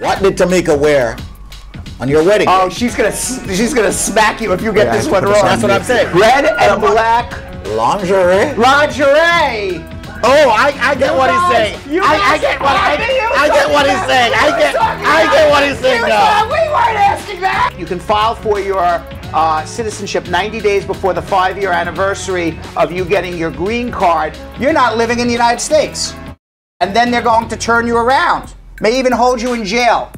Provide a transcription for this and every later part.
What did Tamika wear on your wedding Oh, day? she's gonna smack you if you get this one wrong. That's what I'm saying. Red and black Lingerie? lingerie. Oh, I get what he's saying. I get what he's saying. I get what he's saying now. We weren't asking that. You can file for your citizenship 90 days before the 5-year anniversary of you getting your green card. You're not living in the United States. And then they're going to turn you around. May even hold you in jail.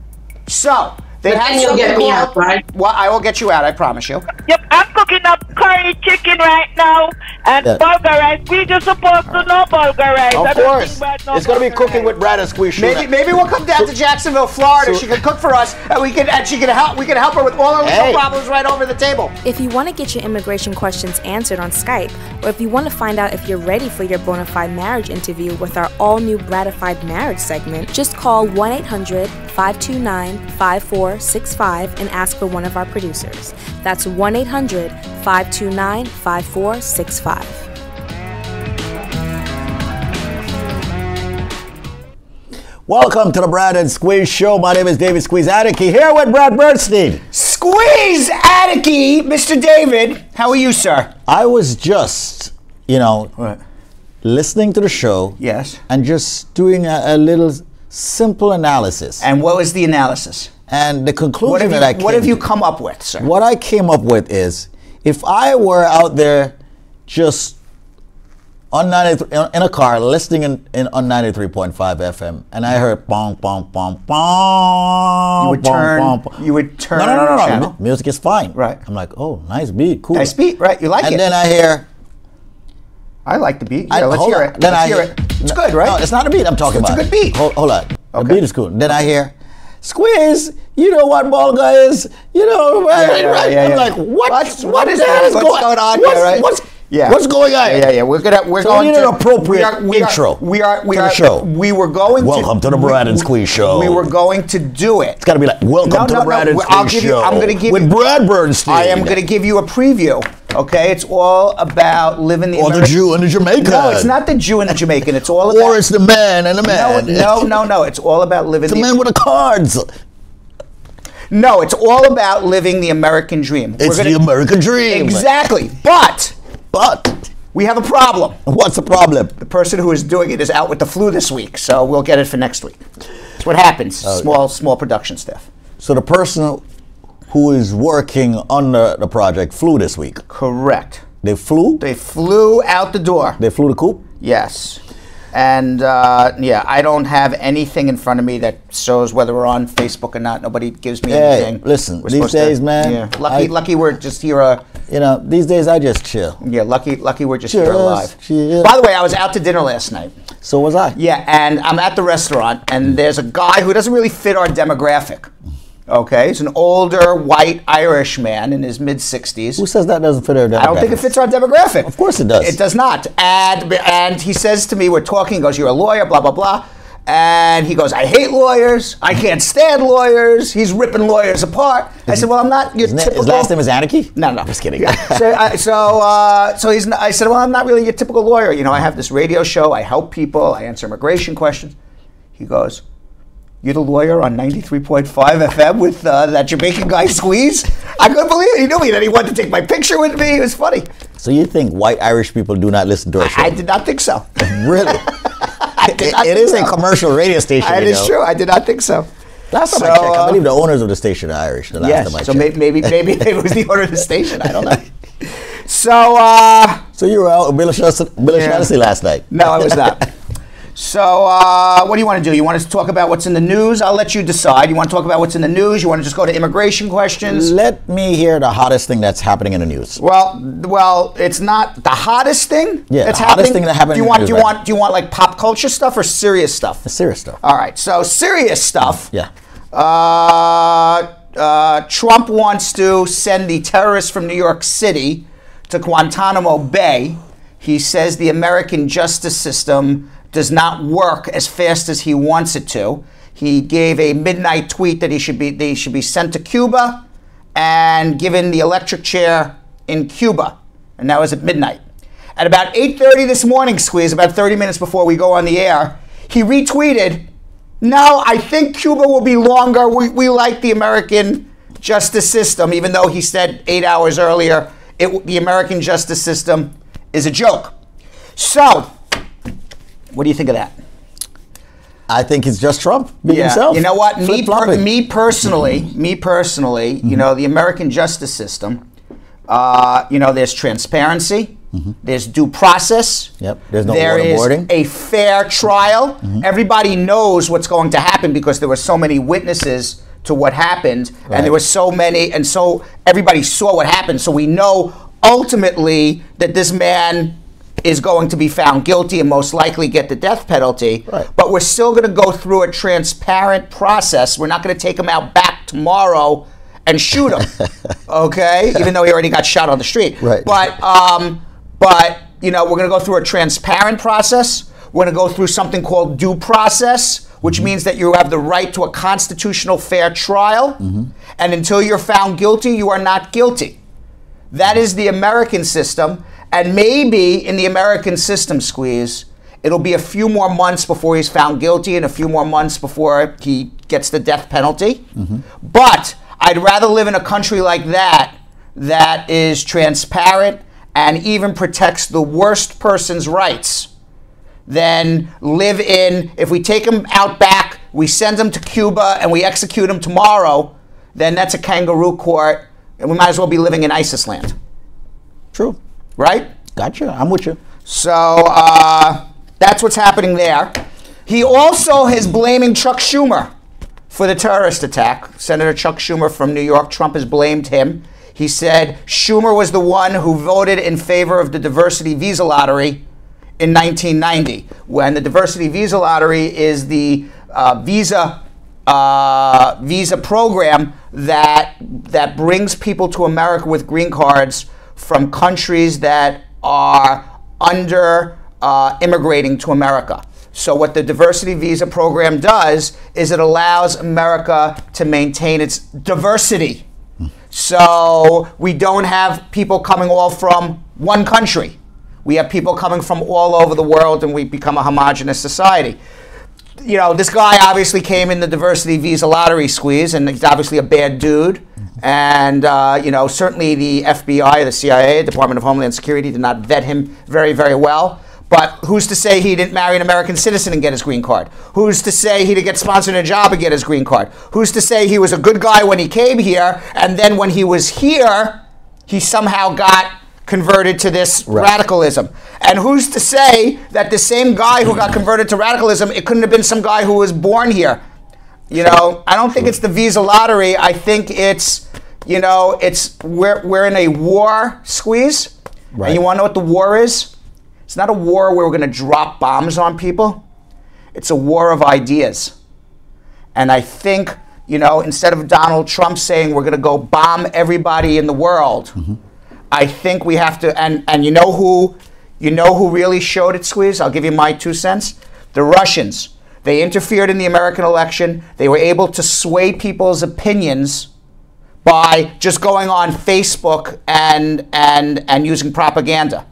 So, they have Then you'll get me out, right? Well, I will get you out, I promise you. Yep, I'm cooking up curry chicken right now and bulgur rice. We just supposed to know bulgur rice. Of course. It's going to be cooking with Brad and Squeeze. Maybe we'll come down to Jacksonville, Florida. She can cook for us, and we can help her with all her legal problems right over the table. If you want to get your immigration questions answered on Skype, or if you want to find out if you're ready for your bona fide marriage interview with our all-new Bradified Marriage segment, just call 1-800-529-5465 and ask for one of our producers. That's 1-800-529-5465. Welcome to the Brad and Squeeze Show. My name is David Squeeze Attica, here with Brad Bernstein. Squeeze Attica, Mr. David. How are you, sir? I was just, listening to the show. Yes. And just doing a little simple analysis. And what was the analysis? And the conclusion What have you come up with, sir? What I came up with is, if I were out there just on in a car listening on 93.5 FM, and I heard bong bong bong bong, you would turn. No. Music is fine. Right. I'm like, oh, nice beat, cool. Nice beat, right? You like it. And then I hear. I like the beat. Yeah, let's hear it. Let's hear it. It's good, right? No, it's not a beat I'm talking about. It's a good beat. Hold on. The Okay. beat is cool. Then I hear, Squeeze, you know what Bolga is? You know, right? Yeah. I'm like, what is going on here, right? What's going on? Yeah. We're going we need to an appropriate intro. We are to the show. We were going Welcome to the Brad and Squeeze Show. We were going to do it. It's got to be like, welcome to the Brad and Squeeze Show. I'm going to give with Brad Bernstein. I am going to give you a preview. Okay, it's all about living the. Or the Jew and the Jamaican. No, it's not the Jew and the Jamaican. It's all about. Or it's the man and the man. No. It's all about living. The man with the cards. No, it's all about living the American dream. It's the American dream. Exactly, but we have a problem. What's the problem? The person who is doing it is out with the flu this week, so we'll get it for next week. That's what happens. Small production staff. So the person who is working on the project flew this week. Correct. They flew? They flew out the door. They flew the coop? Yes. And I don't have anything in front of me that shows whether we're on Facebook or not. Nobody gives me anything. Listen, these days, man. Yeah. Lucky we're just here. These days I just chill. Yeah, lucky we're just here alive. Cheers. By the way, I was out to dinner last night. So was I. Yeah, and I'm at the restaurant, and there's a guy who doesn't really fit our demographic. Okay, he's an older, white Irish man in his mid-60s. Who says that doesn't fit our demographic? I don't think it fits our demographic. Of course it does. It does not. And he says to me, we're talking, he goes, you're a lawyer, blah, blah, blah. And he goes, I hate lawyers. I can't stand lawyers. He's ripping lawyers apart. I said, well, I'm not your typical... His last name is Anarchy? No. Just kidding. I said, well, I'm not really your typical lawyer. I have this radio show. I help people. I answer immigration questions. He goes, you're the lawyer on 93.5 FM with that Jamaican guy Squeeze? I couldn't believe it. He knew me. Then he wanted to take my picture with me. It was funny. So you think white Irish people do not listen to our show? I did not think so. Really? It is a commercial radio station. It is true. I did not think so. Last time I checked, I believe the owners of the station are Irish. The last time I checked. Maybe it was the owner of the station. I don't know. So you were out with Bill Shaughnessy last night? No, I was not. So what do you want to do? You want us to talk about what's in the news? I'll let you decide. You want to talk about what's in the news? You want to just go to immigration questions? Let me hear the hottest thing that's happening in the news. Well, it's not the hottest thing. Yeah, that's the hottest thing that happened do you in want, the do news. you want like pop culture stuff or serious stuff? The serious stuff. All right. So serious stuff. Yeah. Trump wants to send the terrorists from New York City to Guantanamo Bay. He says the American justice system does not work as fast as he wants it to. He gave a midnight tweet that they should be sent to Cuba and given the electric chair in Cuba. And that was at midnight. At about 8:30 this morning, Squeeze, about 30 minutes before we go on the air, he retweeted No, I think Cuba will be longer. We like the American justice system, even though he said 8 hours earlier the American justice system is a joke. So, what do you think of that? I think it's just Trump being himself. You know what? Me personally, Mm-hmm. you know, the American justice system, you know, there's transparency. Mm-hmm. There's due process. Yep. There's no There is waterboarding. a fair trial. Mm-hmm. Everybody knows what's going to happen because there were so many witnesses to what happened, Right. and there were so many, and so everybody saw what happened. So we know ultimately that this man is going to be found guilty and most likely get the death penalty. Right. But we're still going to go through a transparent process. We're not going to take him out back tomorrow and shoot him, okay? Even though he already got shot on the street. Right. But you know, we're going to go through a transparent process. We're going to go through something called due process, which means that you have the right to a constitutional fair trial. And until you're found guilty, you are not guilty. That is the American system. And maybe in the American system, Squeeze, it'll be a few more months before he's found guilty and a few more months before he gets the death penalty. But I'd rather live in a country like that that is transparent and even protects the worst person's rights than live in, if we take him out back, we send him to Cuba and we execute him tomorrow, then that's a kangaroo court and we might as well be living in ISIS land. True. Right? Gotcha. I'm with you. So that's what's happening there. He also is blaming Chuck Schumer for the terrorist attack. Senator Chuck Schumer from New York, Trump has blamed him. He said Schumer was the one who voted in favor of the diversity visa lottery in 1990, when the diversity visa lottery is the visa program that brings people to America with green cards from countries that are under immigrating to America. So what the diversity visa program does is it allows America to maintain its diversity. So we don't have people coming all from one country. We have people coming from all over the world, and we become a homogenous society. You know, this guy obviously came in the diversity visa lottery, Squeeze, and he's obviously a bad dude. And, you know, certainly the FBI, the CIA, Department of Homeland Security did not vet him very, very well. But who's to say he didn't marry an American citizen and get his green card? Who's to say he didn't get sponsored in a job and get his green card? Who's to say he was a good guy when he came here, and then when he was here, he somehow got converted to this radicalism? And who's to say that the same guy who got converted to radicalism, it couldn't have been some guy who was born here? You know, I don't think it's the visa lottery. I think it's, you know, it's we're in a war, Squeeze. Right. And you want to know what the war is? It's not a war where we're going to drop bombs on people. It's a war of ideas. And I think, you know, instead of Donald Trump saying we're going to go bomb everybody in the world, I think we have to, and you know who really showed it, Squeeze? I'll give you my 2 cents. The Russians. They interfered in the American election. They were able to sway people's opinions by just going on Facebook and using propaganda.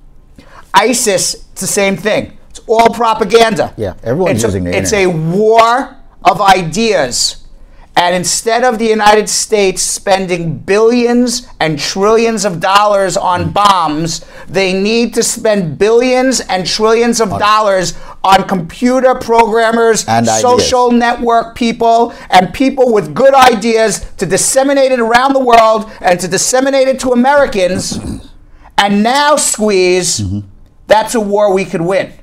ISIS, it's the same thing. It's all propaganda. Yeah, everyone's using the It's internet. a war of ideas. And instead of the United States spending billions and trillions of dollars on bombs, they need to spend billions and trillions of dollars on computer programmers, and social network people, and people with good ideas to disseminate it around the world and to disseminate it to Americans. And now, Squeeze, that's a war we could win.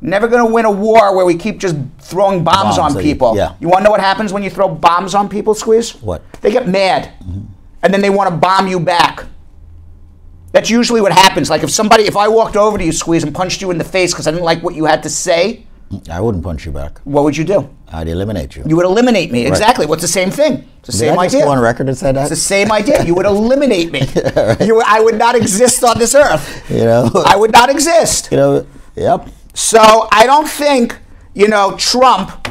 Never going to win a war where we keep just throwing bombs on people. Yeah. You want to know what happens when you throw bombs on people, Squeeze? What? They get mad, and then they want to bomb you back. That's usually what happens. Like if I walked over to you, Squeeze, and punched you in the face because I didn't like what you had to say, I wouldn't punch you back. what would you do? I'd eliminate you. You would eliminate me. Exactly. What's the same thing? It's the same Did I just idea. go on record and say that? It's the same idea. You would eliminate me. I would not exist on this earth. You know? I would not exist. You know, yep. So I don't think, you know, Trump,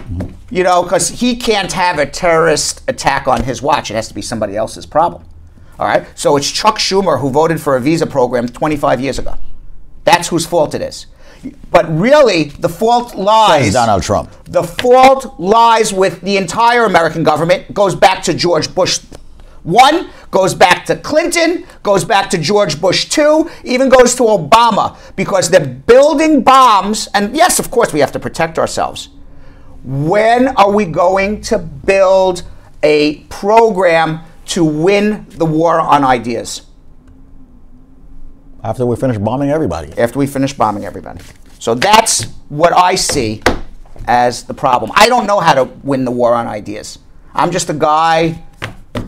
you know, because he can't have a terrorist attack on his watch. It has to be somebody else's problem. All right? So it's Chuck Schumer who voted for a visa program 25 years ago. That's whose fault it is. But really, the fault lies. Says Donald Trump. The fault lies with the entire American government. It goes back to George Bush 1, goes back to Clinton, goes back to George Bush 2, even goes to Obama, because they're building bombs. And yes, of course, we have to protect ourselves. When are we going to build a program to win the war on ideas? After we finish bombing everybody. After we finish bombing everybody. So that's what I see as the problem. I don't know how to win the war on ideas. I'm just a guy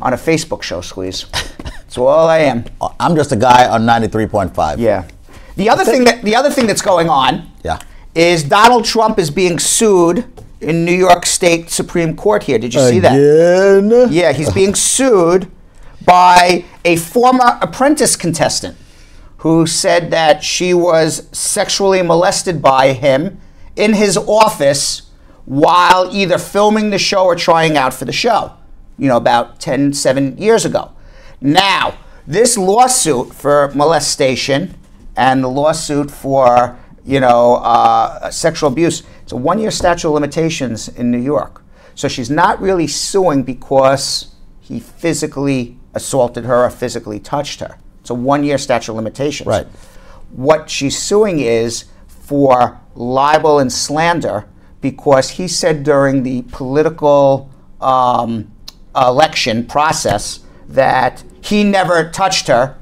on a Facebook show, Squeeze. That's all I am. I'm just a guy on 93.5. Yeah. The other thing that's going on Yeah. is Donald Trump is being sued in New York State Supreme Court here. Did you see that? Again? Yeah, he's being sued by a former Apprentice contestant who said that she was sexually molested by him in his office while either filming the show or trying out for the show, about 7 years ago. Now, this lawsuit for molestation and the lawsuit for, sexual abuse, it's a 1-year statute of limitations in New York. So she's not really suing because he physically assaulted her or physically touched her. It's a 1-year statute of limitations. Right. What she's suing is for libel and slander because he said during the political election process that he never touched her.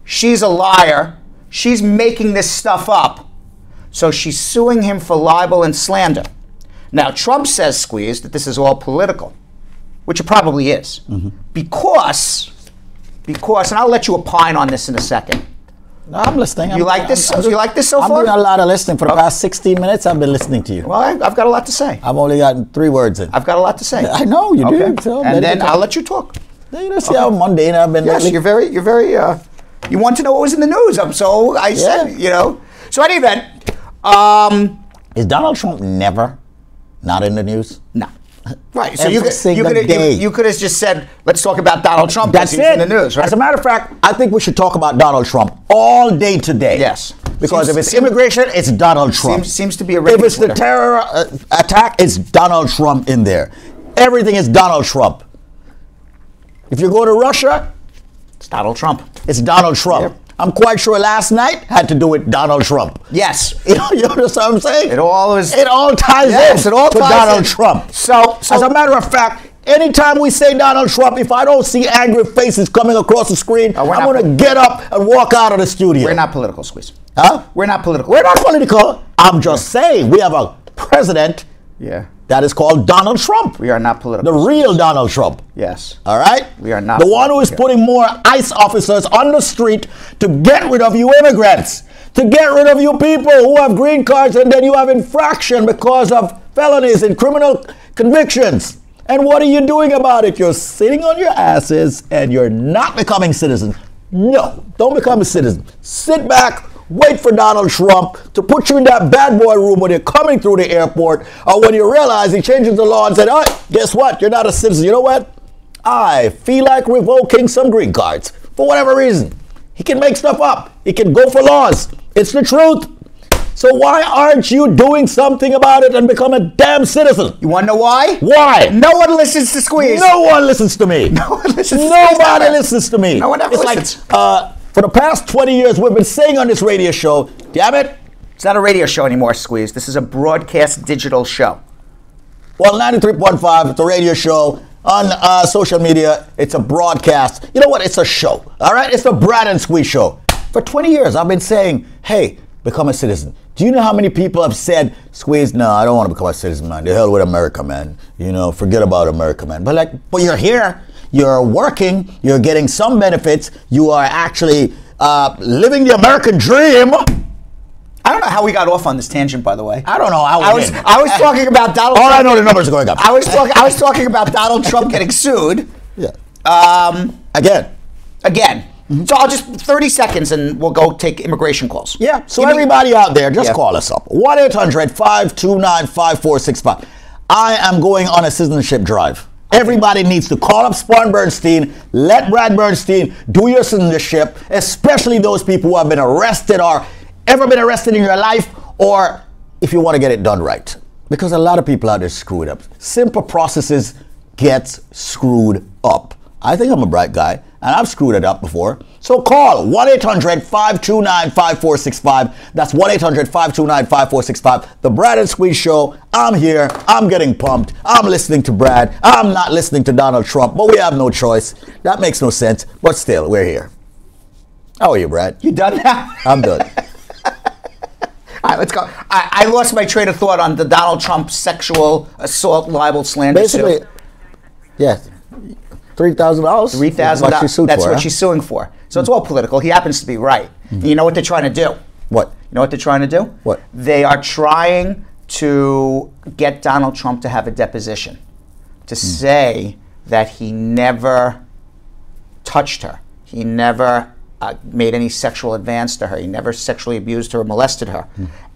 She's a liar. She's making this stuff up. So she's suing him for libel and slander. Now, Trump says, Squeeze, that this is all political, which it probably is. Mm-hmm. Because, and I'll let you opine on this in a second. No, I'm listening. You like this so far? I'm doing a lot of listening. For the past 16 minutes, I've been listening to you. Well, I've got a lot to say. I've only gotten 3 words in. I've got a lot to say. I know, you do. So and then I'll let you talk. You see how mundane I've been lately? Yes, you're very, you want to know what was in the news. So I said, So any event. Is Donald Trump never not in the news? No. Right. So you could have just said, let's talk about Donald Trump. That's he's in the news, right? As a matter of fact, I think we should talk about Donald Trump all day today. Yes. Because if it's immigration, it's Donald Trump. Seems to be a If it's the terror attack, it's Donald Trump in there. Everything is Donald Trump. If you go to Russia, it's Donald Trump. It's Donald Trump. Yep. I'm quite sure last night had to do with Donald Trump. Yes. You understand what I'm saying? It all ties in to Donald Trump. So as a matter of fact, anytime we say Donald Trump, if I don't see angry faces coming across the screen, I'm going to get up and walk out of the studio. We're not political, Squeeze. Huh? We're not political. We're not political. I'm just saying we have a president that is called Donald Trump. We are not political. The real Donald Trump. Yes. All right? We are not the one who is putting more ICE officers on the street to get rid of you immigrants, to get rid of you people who have green cards and then you have infraction because of felonies and criminal convictions. And what are you doing about it? You're sitting on your asses and you're not becoming citizens. No, don't become a citizen. Sit back. Wait for Donald Trump to put you in that bad boy room when you're coming through the airport or when you realize he changes the law and said, oh, guess what? You're not a citizen. You know what? I feel like revoking some green cards for whatever reason. He can make stuff up. He can go for laws. It's the truth. So why aren't you doing something about it and become a damn citizen? You want to know why? Why? No one listens to Squeeze. No one listens to me. No one listens to Nobody listens to me. No one ever listens. Like, for the past 20 years, we've been saying on this radio show, damn it. It's not a radio show anymore, Squeeze. This is a broadcast digital show. Well, 93.5, it's a radio show. On social media, it's a broadcast. You know what? It's a show. All right? It's the Brad and Squeeze show. For 20 years, I've been saying, hey, become a citizen. Do you know how many people have said, Squeeze, no, I don't want to become a citizen, man. The hell with America, man. Forget about America, man. But you're here. You're working, you're getting some benefits, you are actually living the American dream. I don't know how we got off on this tangent, by the way. I don't know how I was talking about Donald Trump. All I know, the numbers are going up. I was talking about Donald Trump getting sued. Yeah. Again. Mm-hmm. So I'll just 30 seconds and we'll go take immigration calls. Yeah. So everybody out there, just call us up. 1-800-529-5465. I am going on a citizenship drive. Everybody needs to call up Brad Bernstein, let Brad Bernstein do your citizenship, especially those people who have been arrested or ever been arrested in your life or if you want to get it done right. Because a lot of people out there screw it up. Simple processes get screwed up. I think I'm a bright guy, and I've screwed it up before. So call 1-800-529-5465. That's 1-800-529-5465. The Brad and Squeeze Show. I'm here. I'm getting pumped. I'm listening to Brad. I'm not listening to Donald Trump, but we have no choice. That makes no sense, but still, we're here. How are you, Brad? You done now? I'm done. All right, let's go. I lost my train of thought on the Donald Trump sexual assault, libel, slander Basically, suit. yes. $3,000? $3,000. That's what she's suing for. So it's all political. He happens to be right. And you know what they're trying to do? What? You know what they're trying to do? What? They are trying to get Donald Trump to have a deposition to say that he never touched her. He never made any sexual advance to her. He never sexually abused her or molested her.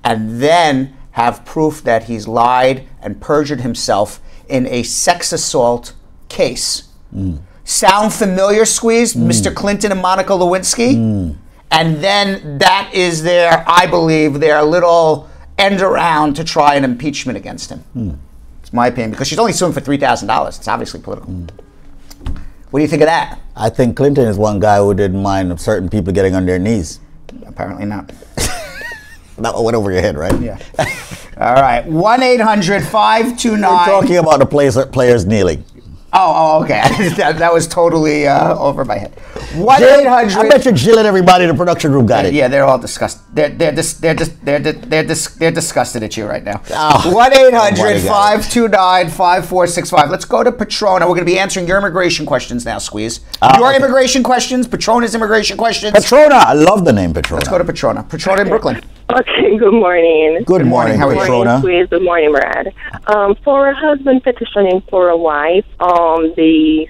And then have proof that he's lied and perjured himself in a sex assault case. Sound familiar, Squeeze? Mr. Clinton and Monica Lewinsky? And then that is I believe, their little end around to try an impeachment against him. It's my opinion, because she's only suing for $3,000. It's obviously political. What do you think of that? I think Clinton is one guy who didn't mind certain people getting on their knees. Apparently not. That one went over your head, right? Yeah. All right. 1-800-529. We're talking about the players kneeling. Oh, okay. that was totally over my head. 1-800. I bet you Jill and everybody in the production group got it. Yeah, they're all disgusted. They're disgusted at you right now. Oh, 1-800-529-5465. Let's go to Petrona. We're going to be answering your immigration questions now, Squeeze. Your immigration questions, Petrona's immigration questions. Petrona, I love the name Petrona. Let's go to Petrona. Petrona in Brooklyn. Okay, good morning. Good morning, How are you? Petrona. Good morning, Brad. For a husband petitioning for a wife, the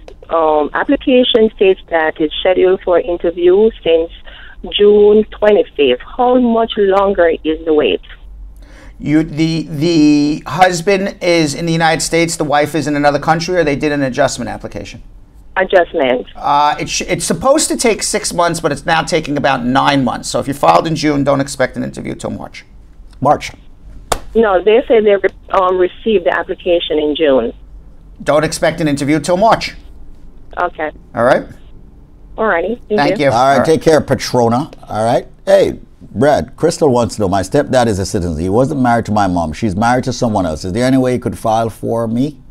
application states that it's scheduled for interview since June 25th. How much longer is the wait? The husband is in the United States, the wife is in another country, or they did an adjustment application? Adjustment. It's supposed to take 6 months, but it's now taking about 9 months. So if you filed in June, don't expect an interview till March. March. No, they say they received the application in June. Don't expect an interview till March. Okay. All right? All righty. Thank you. All right, take care, Petrona. All right. Hey, Brad, Crystal wants to know, my stepdad is a citizen. He wasn't married to my mom. She's married to someone else. Is there any way you could file for me?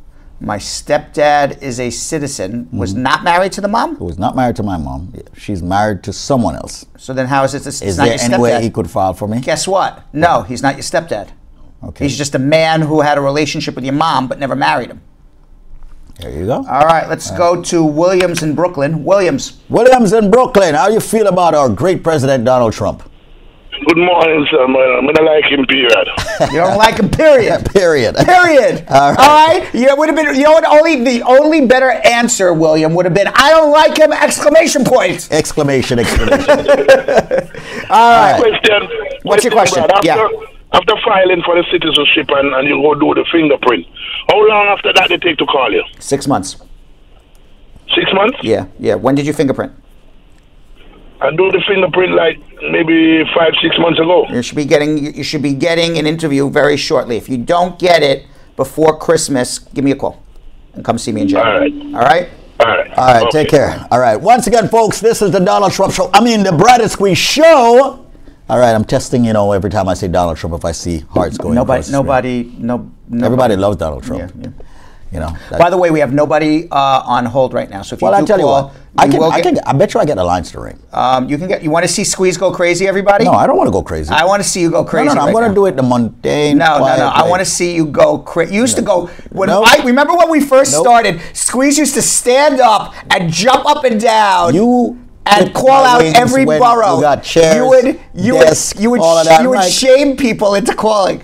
My stepdad is a citizen, was not married to the mom? Who was not married to my mom. She's married to someone else. So then how is it? Is there any way he could file for me? Guess what? No, he's not your stepdad. Okay. He's just a man who had a relationship with your mom but never married him. There you go. All right, let's go to Williams in Brooklyn. Williams in Brooklyn. How do you feel about our great president, Donald Trump? Good morning, sir. I don't like him, period. You don't like him, period. Period. Period. All right. Yeah, would have been. You know what? The only better answer, William, would have been, "I don't like him!" Exclamation point. Exclamation. All right. Question. What's your question? Brad, after filing for the citizenship and you go do the fingerprint, how long after that they take to call you? 6 months. 6 months? Yeah. When did you fingerprint? I do the fingerprint like maybe 5-6 months ago. You should be getting an interview very shortly. If you don't get it before Christmas, give me a call and come see me in January. All right. All right? All right, Okay. take care. All right. Once again, folks, this is the Donald Trump Show. The Brad and Squeeze Show. All right, I'm testing, every time I say Donald Trump, if I see hearts going across the screen. Everybody loves Donald Trump. Yeah. By the way, we have nobody on hold right now. So if you do tell you call, what, I bet you I get the lines to ring. You want to see Squeeze go crazy, everybody? No, I don't want to go crazy. I want to see you go crazy. No, I'm going to do it the mundane. No. quiet I way. want to see you go crazy. You used to go remember when we first started. Squeeze used to stand up and jump up and down. And call out every borough. You got chairs, you would all of that. shame people into calling.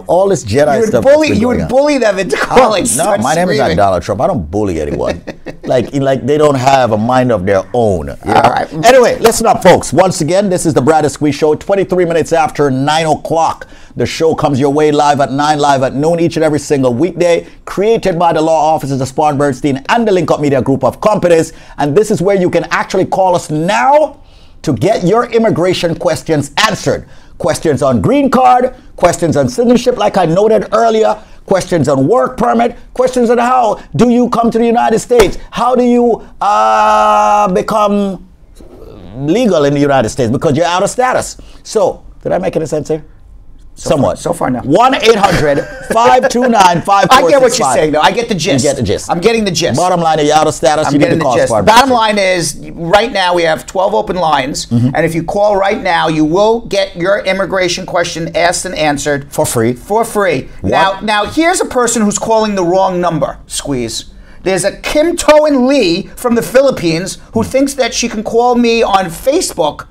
All this Jedi stuff. You would bully them into calling. No, my name is not Donald Trump. I don't bully anyone. like they don't have a mind of their own. All right. Anyway, listen up, folks. Once again, this is the Brad and Squeeze Show. 23 minutes after 9 o'clock. The show comes your way live at 9, live at noon each and every single weekday. Created by the law offices of Brad Bernstein and the Link Up Media Group of companies. And this is where you can actually call us now to get your immigration questions answered. questions on green card, questions on citizenship, like I noted earlier, questions on work permit, questions on how do you come to the United States, how do you become legal in the United States because you're out of status. So, did I make any sense here? Somewhat. So far, no. 1-800-529-5465. I get what you're saying, though. I get the gist. You get the gist. I'm getting the gist. Bottom line, you're out of status. I'm you getting need to the call gist. Smart Bottom Bernstein. line is, right now we have 12 open lines, and if you call right now, you will get your immigration question asked and answered For free. For free. What? Now here's a person who's calling the wrong number. Squeeze. There's a Kim Toan Lee from the Philippines who thinks that she can call me on Facebook,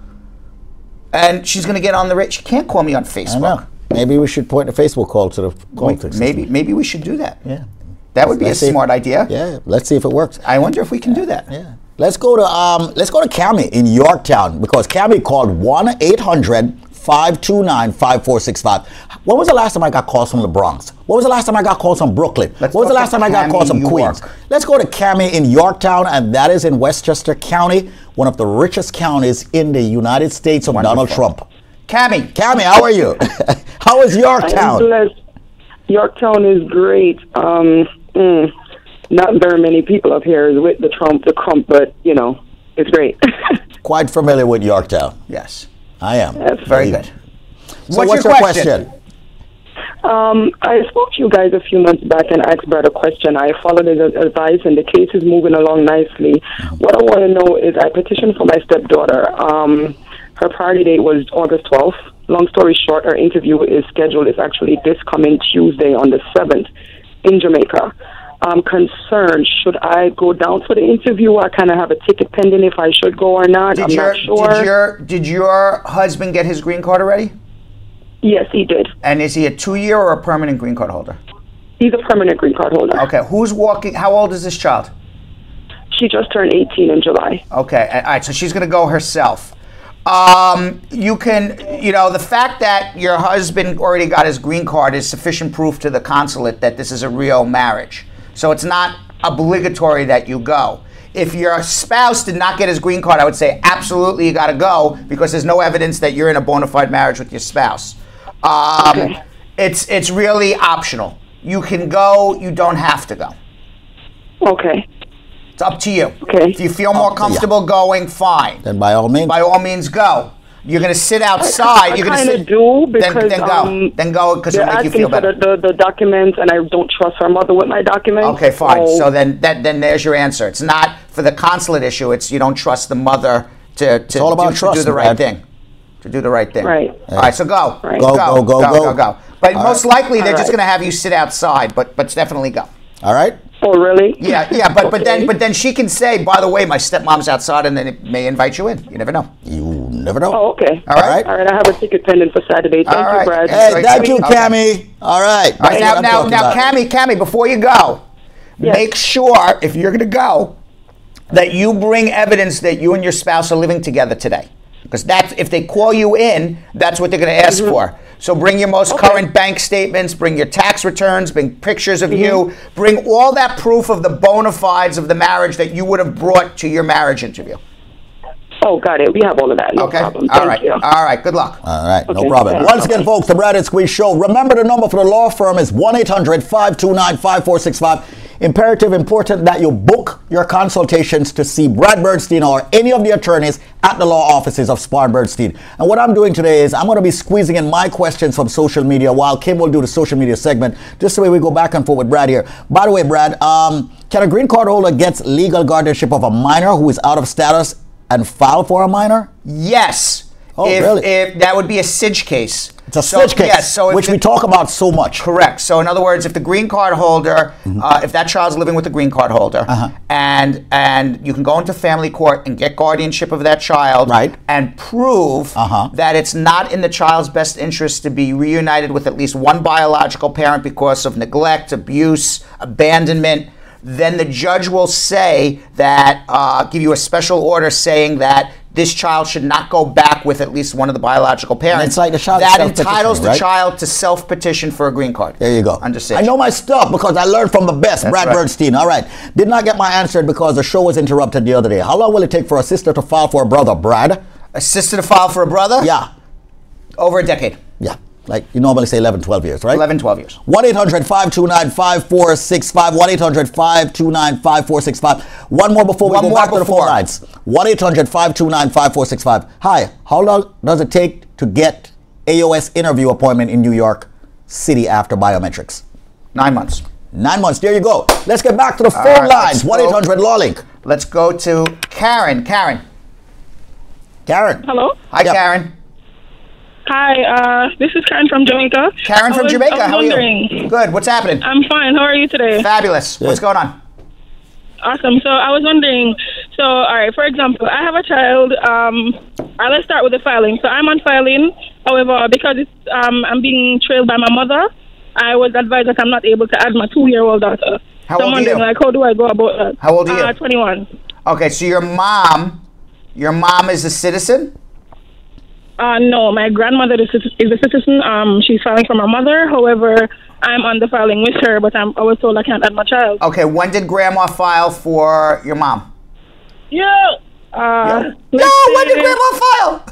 and she's going to get on the rate. She can't call me on I Facebook. know. Maybe we should point a Facebook call to the call fix. Maybe we should do that. Yeah. That would be a smart idea. Yeah. Let's see if it works. I wonder if we can do that. Yeah. Let's go to Cami in Yorktown because Cami called 1-800-529-5465. When was the last time I got calls from the Bronx? When was the last time I got calls from Brooklyn? When was the last time I got calls from Queens? Let's go to Cami in Yorktown, and that is in Westchester County, one of the richest counties in the United States of Donald Trump. Cami, how are you? How is Yorktown? I'm blessed. Yorktown is great. Not very many people up here with the Trump, but you know, it's great. Quite familiar with Yorktown. Yes. I am. That's very good. So what's your question? I spoke to you guys a few months back and asked Brad a question. I followed his advice, and the case is moving along nicely. What I want to know is I petitioned for my stepdaughter. Her priority date was August 12th. Long story short, her interview is scheduled. It's actually this coming Tuesday on the 7th in Jamaica. I'm concerned. Should I go down for the interview? I kind of have a ticket pending if I should go or not. I'm not sure. Did your husband get his green card already? Yes, he did. And is he a 2-year or a permanent green card holder? He's a permanent green card holder. Okay. Who's walking? How old is this child? She just turned 18 in July. Okay. All right. So she's going to go herself. You can, the fact that your husband already got his green card is sufficient proof to the consulate that this is a real marriage. So it's not obligatory that you go. If your spouse did not get his green card, I would say absolutely you got to go because there's no evidence that you're in a bona fide marriage with your spouse. Okay. It's really optional. You can go. You don't have to go. Okay. It's up to you. Okay. If you feel more comfortable going, fine. Then by all means. By all means, go. You're going to sit outside. You're going to sit. Do because then go because it'll make you feel better. The documents, and I don't trust her mother with my documents. Okay, fine. So then there's your answer. It's not for the consulate issue. It's you don't trust the mother to do the right thing. To do the right thing. Right. All right. So go. Right. Go. But most likely they're just going to have you sit outside. But definitely go. All right. Oh, really? Yeah. But then she can say, by the way, my stepmom's outside, and then it may invite you in. You never know. You never know. Oh, okay. All right. All right. I have a ticket pending for Saturday. Thank you, Brad. Hey, thank you, Cami. All right. All right. Now, Cami, before you go, make sure if you're going to go that you bring evidence that you and your spouse are living together today, because that's if they call you in, that's what they're going to ask for. So bring your most current bank statements, bring your tax returns, bring pictures of you, bring all that proof of the bona fides of the marriage that you would have brought to your marriage interview. Oh, got it. We have all of that. No problem. Thank you. All right. Good luck. All right. No Okay. problem. Okay. Once again, folks, the Brad and Squeeze Show. Remember the number for the law firm is 1-800-529-5465. Imperative, important that you book your consultations to see Brad Bernstein or any of the attorneys at the law offices of Spar Bernstein. And what I'm doing today is I'm going to be squeezing in my questions from social media while Kim will do the social media segment, just the way we go back and forth with Brad here. By the way, Brad, can a green card holder get legal guardianship of a minor who is out of status and file for a minor? Yes. Oh, really? If that would be a SIDGE case. It's a SIDGE case, yes, which we talk about so much. Correct. So in other words, if the green card holder, if that child's living with the green card holder, and you can go into family court and get guardianship of that child, and prove that it's not in the child's best interest to be reunited with at least one biological parent because of neglect, abuse, abandonment, then the judge will say that, give you a special order saying that this child should not go back with at least one of the biological parents. And it's like the child that entitles the child to self-petition for a green card. There you go. Under SIDGE. I know my stuff because I learned from the best, Brad Bernstein. All right. Did not get my answer because the show was interrupted the other day. How long will it take for a sister to file for a brother, Brad? A sister to file for a brother? Yeah. Over a decade. Yeah. Like you normally say 11, 12 years, right? 11, 12 years. 1-800-529-5465. 1-800-529-5465. One more before we go back to the phone lines. 1-800-529-5465. Hi, how long does it take to get AOS interview appointment in New York City after biometrics? 9 months. 9 months. There you go. Let's get back to the phone lines. 1-800-LAW-LINK. Let's go to Karen. Karen. Hello? Hi, Karen. Hi, this is Karen from Jamaica. Karen from Jamaica, how are you? Good, what's happening? I'm fine, how are you today? Fabulous. What's going on? Awesome, so I was wondering, all right, for example, I have a child, let's start with the filing. So I'm on filing, however, because I'm being trailed by my mother, I was advised that I'm not able to add my 2-year-old daughter. How old are you? Like, how do I go about that? How old are you? 21. Okay, so your mom is a citizen? No, my grandmother is a citizen. She's filing for my mother. However, I'm on the filing with her, but I was told I can't add my child. Okay, when did grandma file for your mom? Yeah. When did grandma file?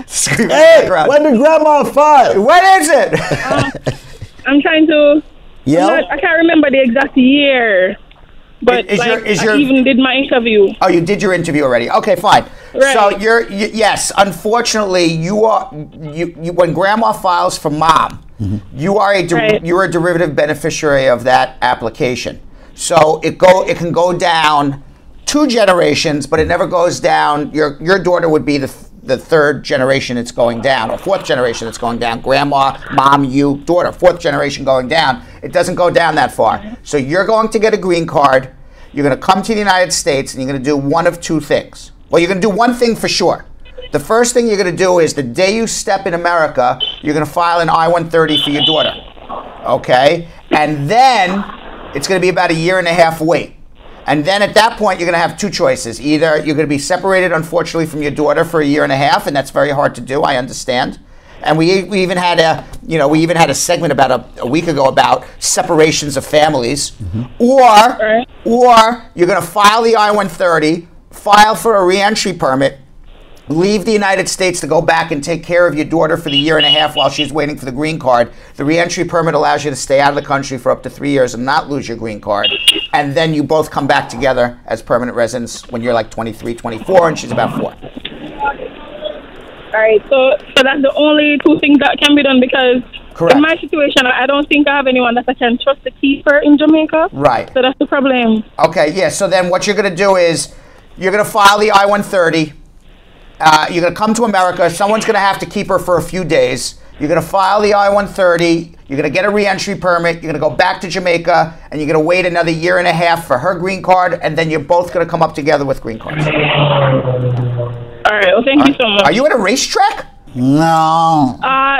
Hey, when did grandma file? When is it? I'm trying to. Yeah. I can't remember the exact year. But I even did my interview. Oh, you did your interview already. Okay, fine. Right. So yes, unfortunately, when grandma files for mom, you're a derivative beneficiary of that application. So it can go down 2 generations, but it never goes down. Your daughter would be the 3rd generation it's going down, or 4th generation it's going down. Grandma, mom, you, daughter, 4th generation going down. It doesn't go down that far. So you're going to get a green card. You're going to come to the United States, and you're going to do one of 2 things. Well, you're going to do one thing for sure. The first thing you're going to do is the day you step in America, you're going to file an I-130 for your daughter. Okay? And then it's going to be about a 1.5 years wait. And then at that point, you're going to have 2 choices. Either you're going to be separated, unfortunately, from your daughter for a 1.5 years, and that's very hard to do, I understand. And we even had a segment about a week ago about separations of families. Or you're going to file the I-130, file for a reentry permit, leave the United States to go back and take care of your daughter for the 1.5 years while she's waiting for the green card. The reentry permit allows you to stay out of the country for up to 3 years and not lose your green card. And then you both come back together as permanent residents when you're like 23, 24, and she's about 4. All right, so that's the only 2 things that can be done, because Correct. in my situation, I don't think I have anyone that I can trust to keep her in Jamaica. Right. So that's the problem. Okay, yeah, so then what you're going to do is you're going to file the I-130. You're going to come to America. Someone's going to have to keep her for a few days. You're going to file the I-130. You're going to get a reentry permit. You're going to go back to Jamaica, and you're going to wait another 1.5 years for her green card, and then you're both going to come up together with green cards. All right, well, thank you so much. Are you at a racetrack? No.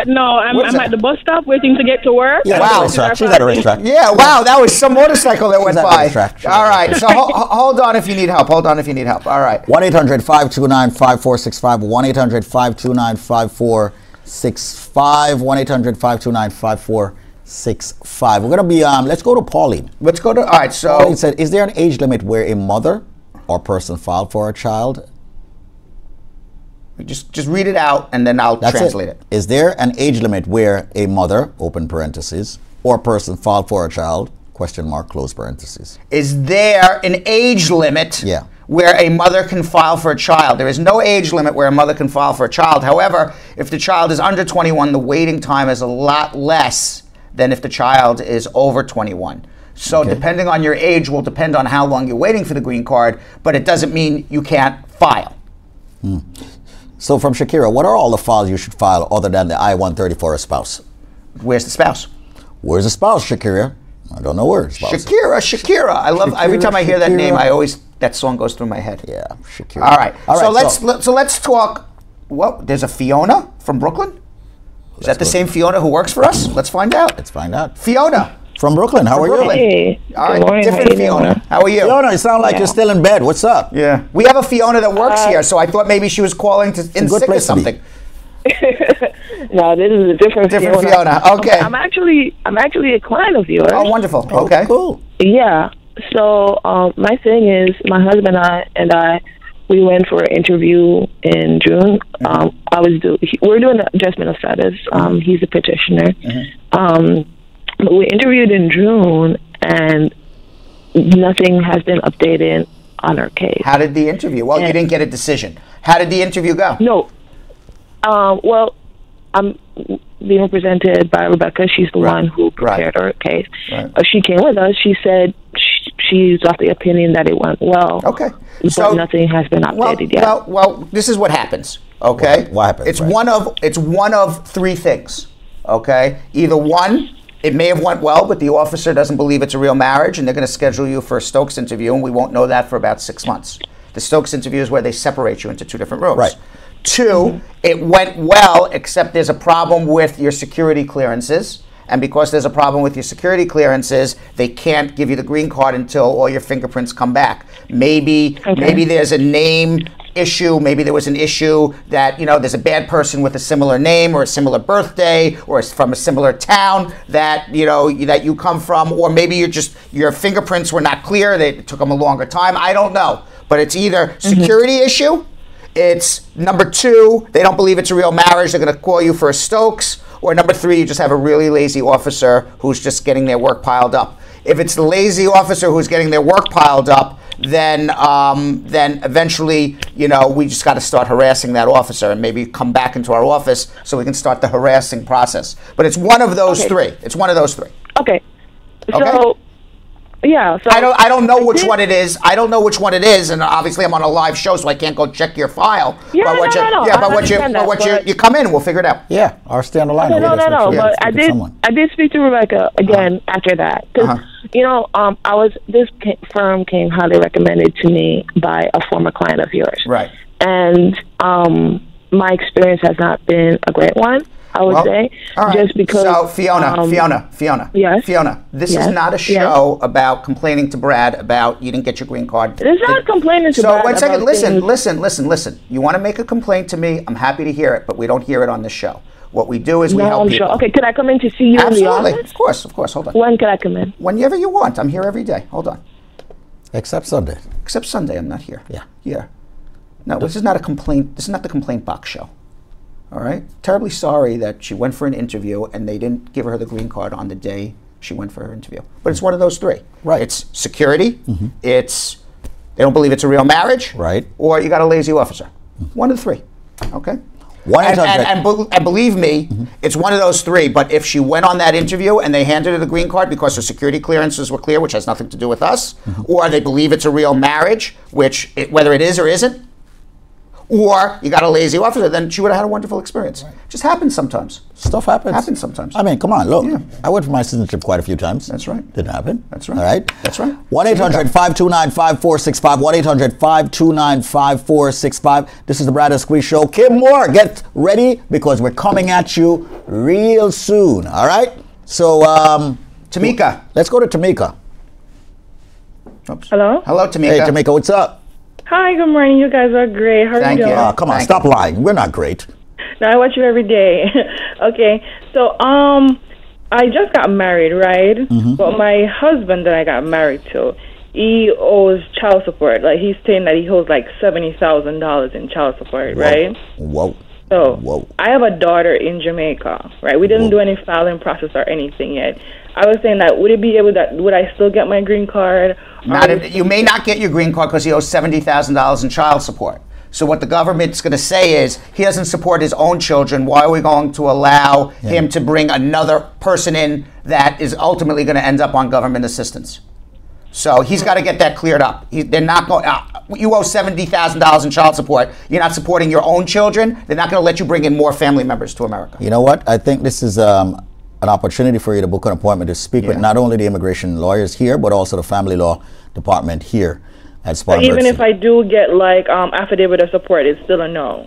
No, I'm at the bus stop waiting to get to work. Yeah, wow. She's at a racetrack. Yeah, wow, that was some motorcycle that went by. All right, so hold on if you need help. All right. 1-800-529-5465. 1-800-529-5465. 1-800-529-5465. We're going to be, let's go to Pauline. All right, so. Pauline said, is there an age limit where a mother or person filed for a child? Just read it out, and then I'll translate it. Is there an age limit where a mother, open parentheses, or person filed for a child, question mark, close parentheses? Is there an age limit where a mother can file for a child? There is no age limit where a mother can file for a child. However, if the child is under 21, the waiting time is a lot less than if the child is over 21. So depending on your age will depend on how long you're waiting for the green card, but it doesn't mean you can't file. So from Shakira, what are all the files you should file other than the I-130 for a spouse? Where's the spouse? Where's the spouse, Shakira? I don't know where the spouse is. Shakira. I love every time I hear that name. That song goes through my head. Yeah, Shakira. All right. So let's talk. What? There's a Fiona from Brooklyn. Is that the same Fiona who works for us? Let's find out. Fiona from Brooklyn. How are you? Hey. All right, different Fiona. How are you? Fiona, you sound like you're still in bed. What's up? Yeah. We have a Fiona that works here, so I thought maybe she was calling in sick or something. No, this is a different Fiona. Okay. I'm actually a client of yours. Oh, wonderful. Okay. Cool. Yeah. So my thing is, my husband and I, we went for an interview in June. We're doing the adjustment of status. He's a petitioner. But we interviewed in June, and nothing has been updated on our case. How did the interview? Well, you didn't get a decision. How did the interview go? No. Well, I'm being represented by Rebecca. She's the one who prepared our case. She came with us. She said she's of the opinion that it went well. Okay. But nothing has been updated yet. Well, this is what happens. Okay. What happens? It's one of three things. Okay. Either one, it may have went well, but the officer doesn't believe it's a real marriage, and they're going to schedule you for a Stokes interview, and we won't know that for about 6 months. The Stokes interview is where they separate you into 2 different rooms. Right. 2, it went well, except there's a problem with your security clearances. And because there's a problem with your security clearances, they can't give you the green card until all your fingerprints come back. Maybe there's a name issue. Maybe there was an issue that, there's a bad person with a similar name or a similar birthday or is from a similar town that, that you come from. Or maybe your fingerprints were not clear. It took them a longer time. I don't know. But it's either security issue. It's number 2, they don't believe it's a real marriage. They're going to call you for a Stokes. Or number 3, you just have a really lazy officer who's just getting their work piled up. If it's the lazy officer who's getting their work piled up, then eventually, we just got to start harassing that officer and maybe come back into our office so we can start the harassing process. But it's one of those 3. It's one of those 3. Okay. So. Yeah, so I don't know which one it is. I don't know which one it is, and obviously I'm on a live show, so I can't go check your file. Yeah, but you come in, we'll figure it out. Yeah, or stay on the line. No. But I did speak to Rebecca again after that because this firm came highly recommended to me by a former client of yours. Right. And my experience has not been a great one. I would say, just because. So Fiona. Yes. Fiona, this is not a show about complaining to Brad about you didn't get your green card. It's not complaining to Brad. So 1 second, listen. You want to make a complaint to me? I'm happy to hear it, but we don't hear it on the show. What we do is we help people. Okay, can I come in to see you in the office? Of course. Hold on. When can I come in? Whenever you want. I'm here every day. Hold on. Except Sunday. Except Sunday, I'm not here. Yeah. No, this is not a complaint. This is not the complaint box show. All right. Terribly sorry that she went for an interview and they didn't give her the green card on the day she went for her interview. But it's one of those 3. Right. It's security. It's they don't believe it's a real marriage. Right. Or you got a lazy officer. One of the 3. Okay. And believe me, it's one of those 3. But if she went on that interview and they handed her the green card because her security clearances were clear, which has nothing to do with us, or they believe it's a real marriage, whether it is or isn't, or you got a lazy officer, then she would have had a wonderful experience. Right. Just happens sometimes. Stuff happens. Happens sometimes. I mean, come on, look. Yeah. I went for my citizenship quite a few times. That's right. Didn't happen. That's right. All right? That's right. 1-800-529-5465. 1-800-529-5465. This is the Brad and Squeeze Show. Kim Moore, get ready because we're coming at you real soon. All right? So, Tamika. Let's go to Tamika. Oops. Hello? Hello, Tamika. Hey, Tamika, what's up? Hi, good morning. You guys are great. How are you doing? Come on, stop lying. We're not great. No, I watch you every day. Okay, so I just got married, right? But my husband that I got married to, he owes child support. Like he's saying that he owes like $70,000 in child support, right? Whoa. So I have a daughter in Jamaica, right? We didn't do any filing process or anything yet. I was saying that would I still get my green card? You may not get your green card because he owes $70,000 in child support. So what the government's going to say is he doesn't support his own children. Why are we going to allow him to bring another person in that is ultimately going to end up on government assistance? So he's got to get that cleared up. They're not going. You owe $70,000 in child support. You're not supporting your own children. They're not going to let you bring in more family members to America. You know what? I think this is an opportunity for you to book an appointment to speak with not only the immigration lawyers here, but also the family law department here at Spartanburg. Even if I do get like affidavit of support, it's still a no.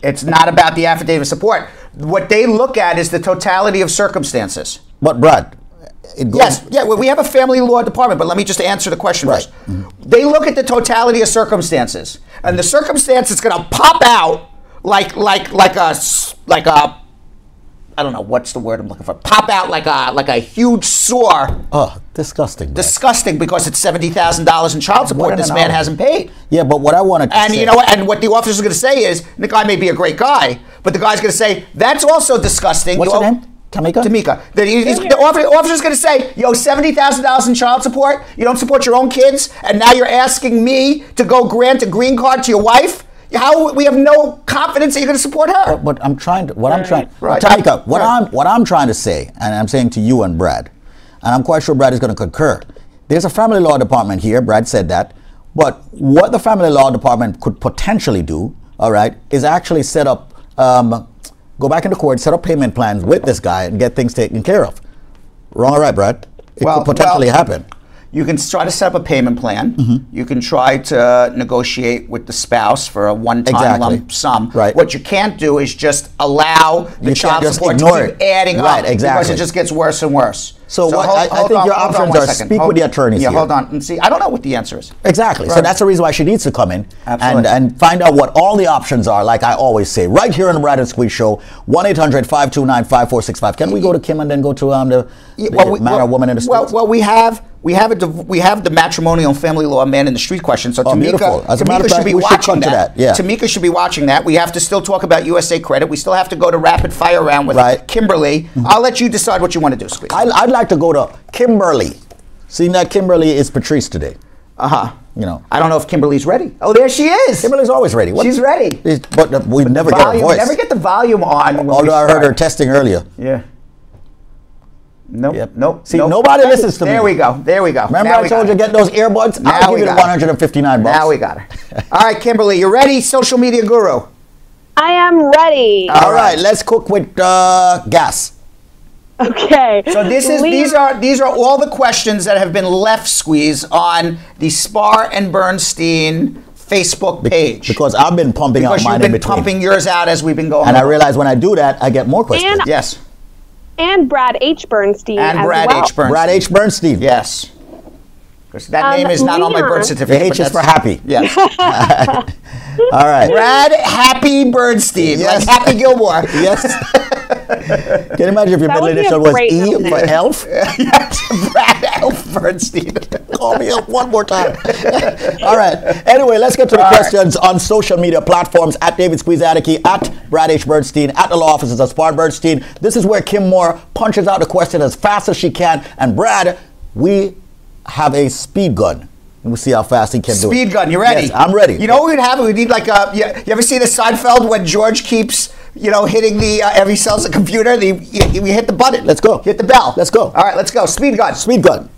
It's not about the affidavit of support. What they look at is the totality of circumstances. But Brad, we have a family law department, but let me just answer the question first. They look at the totality of circumstances, and the circumstance is going to pop out like a I don't know what's the word I'm looking for. Pop out like a huge sore. Oh, disgusting. Brad. Disgusting because it's $70,000 in child support this man hasn't paid. Yeah, but what I want to say, you know what? And what the officer's going to say is, the guy may be a great guy, but the guy's going to say that's also disgusting. What's her name? Tamika? Tamika. The officer's going to say, yo, $70,000 in child support. You don't support your own kids, and now you're asking me to go grant a green card to your wife. How we have no confidence that you're going to support her. But I'm trying to. Tamika, what I'm trying to say, and I'm saying to you and Brad, and I'm quite sure Brad is going to concur. There's a family law department here. Brad said that. But what the family law department could potentially do, all right, is actually set up. Go back into court, set up payment plans with this guy, and get things taken care of. Wrong or right, Brad? It could potentially happen. You can try to set up a payment plan. You can try to negotiate with the spouse for a one-time lump sum. Right. What you can't do is just allow the child support to keep adding up because it just gets worse and worse. So I think your options are speak with the attorneys here. Hold on and see. I don't know what the answer is. Exactly. So that's the reason why she needs to come in and find out what all the options are, like I always say, right here on the Brad and Squeeze Show, 1-800-529-5465. Can we go to Kim and then go to the man or woman in the streets? Well, we have the matrimonial and family law man in the street question. So Tamika should be watching that. Tamika should be watching that. We have to still talk about USA Credit. We still have to go to rapid fire round with Kimberly. I'll let you decide what you want to do, Squeeze. I'd like to go to Kimberly. Seeing that Kimberly is Patrice today. You know, I don't know if Kimberly's ready. Oh, there she is. Kimberly's always ready. She's ready. But we never get her voice. We never get the volume on. Although I heard her testing earlier. Yeah. Nope. Yep. Nope. See, nobody listens to me. There we go. There we go. Remember I told you to get those earbuds? I'll give you the $159. Now we got her. All right, Kimberly, you ready? Social media guru. I am ready. All right, let's cook with gas. Okay. So these are all the questions that have been left, Squeeze, on the Spar and Bernstein Facebook page. Because I've been pumping out mine in between. You've been pumping yours out as we've been going. And I realize when I do that, I get more questions. Yes. And Brad H. Bernstein and as Brad well. H. Bernstein. Brad H. Bernstein. Yes. Because that name is not on my birth certificate. The H is for happy. Yes. All right. Brad Happy Bernstein. Yes. Like Happy Gilmore. Yes. Can you imagine if your middle initial was E for Elf? Brad Elf Bernstein. Call me up one more time. All right. Anyway, let's get to the questions on social media platforms at David Squeeze Attica, at Brad H. Bernstein, at the law offices of Spar Bernstein. This is where Kim Moore punches out the question as fast as she can. And Brad, we have a speed gun. We'll see how fast he can do it. Speed gun, you ready? Yes, I'm ready. You know what we'd have? We'd need like a, you ever see the Seinfeld when George keeps, hitting the, every he sells a computer, we hit the button. Let's go. Hit the bell. Let's go. All right, let's go. Speed gun. Speed gun.